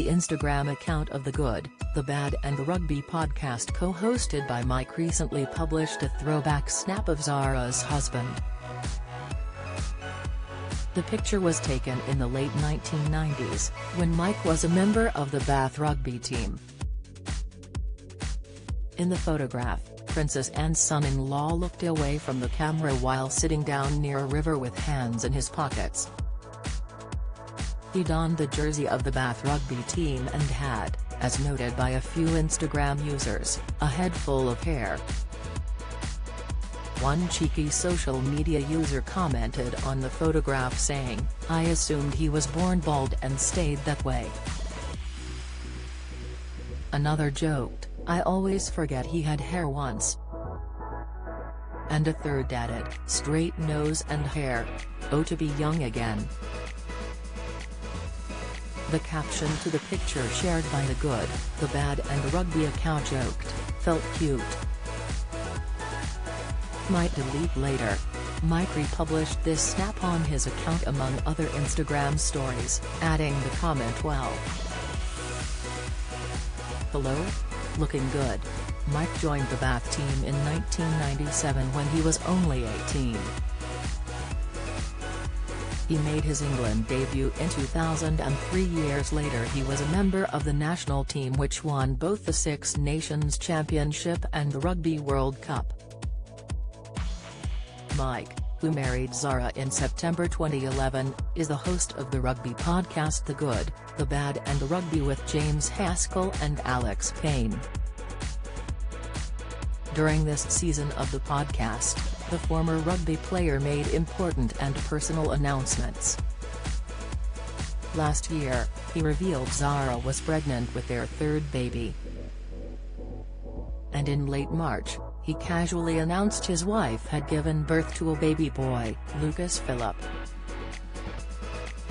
the Instagram account of The Good, The Bad and the Rugby podcast co-hosted by Mike recently published a throwback snap of Zara's husband. The picture was taken in the late 1990s, when Mike was a member of the Bath rugby team. In the photograph, Princess and son-in-law looked away from the camera while sitting down near a river with hands in his pockets. He donned the jersey of the Bath rugby team and had, as noted by a few Instagram users, a head full of hair. One cheeky social media user commented on the photograph saying, "I assumed he was born bald and stayed that way." Another joked, "I always forget he had hair once." And a third added, "Straight nose and hair. Oh, to be young again." The caption to the picture shared by The Good, The Bad and the Rugby account joked, "Felt cute. Might delete later." Mike republished this snap on his account among other Instagram stories, adding the comment, "Well. Hello? Looking good." Mike joined the Bath team in 1997 when he was only 18. He made his England debut in 2000 and 3 years later he was a member of the national team which won both the Six Nations Championship and the Rugby World Cup. Mike, who married Zara in September 2011, is the host of the rugby podcast The Good, The Bad and the Rugby with James Haskell and Alex Payne. During this season of the podcast, the former rugby player made important and personal announcements. Last year, he revealed Zara was pregnant with their third baby. And in late March, he casually announced his wife had given birth to a baby boy, Lucas Phillip.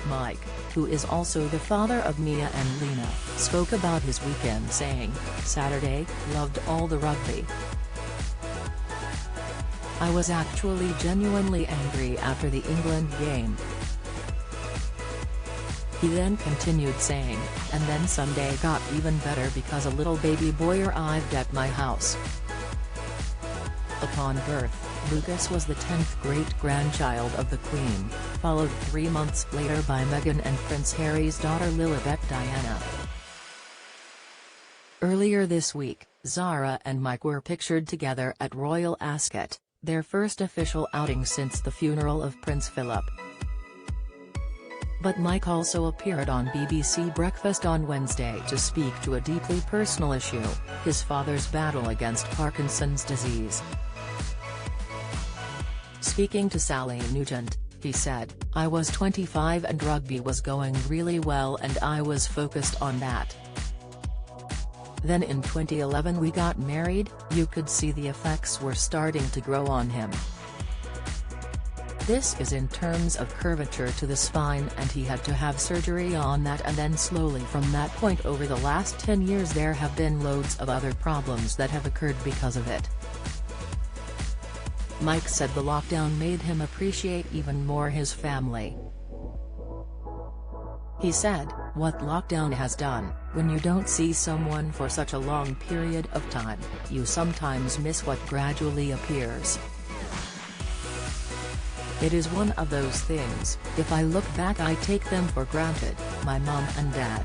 Mike, who is also the father of Mia and Lena, spoke about his weekend saying, "Saturday, loved all the rugby. I was actually genuinely angry after the England game." He then continued saying, "And then Sunday got even better because a little baby boy arrived at my house." Upon birth, Lucas was the 10th great-grandchild of the Queen, followed 3 months later by Meghan and Prince Harry's daughter Lilibet Diana. Earlier this week, Zara and Mike were pictured together at Royal Ascot, their first official outing since the funeral of Prince Philip. But Mike also appeared on BBC Breakfast on Wednesday to speak to a deeply personal issue, his father's battle against Parkinson's disease. Speaking to Sally Nugent, he said, "I was 25 and rugby was going really well and I was focused on that. Then in 2011 we got married, you could see the effects were starting to grow on him. This is in terms of curvature to the spine and he had to have surgery on that and then slowly from that point over the last 10 years there have been loads of other problems that have occurred because of it." Mike said the lockdown made him appreciate even more his family. He said, "What lockdown has done, when you don't see someone for such a long period of time, you sometimes miss what gradually appears. It is one of those things, if I look back I take them for granted, my mom and dad.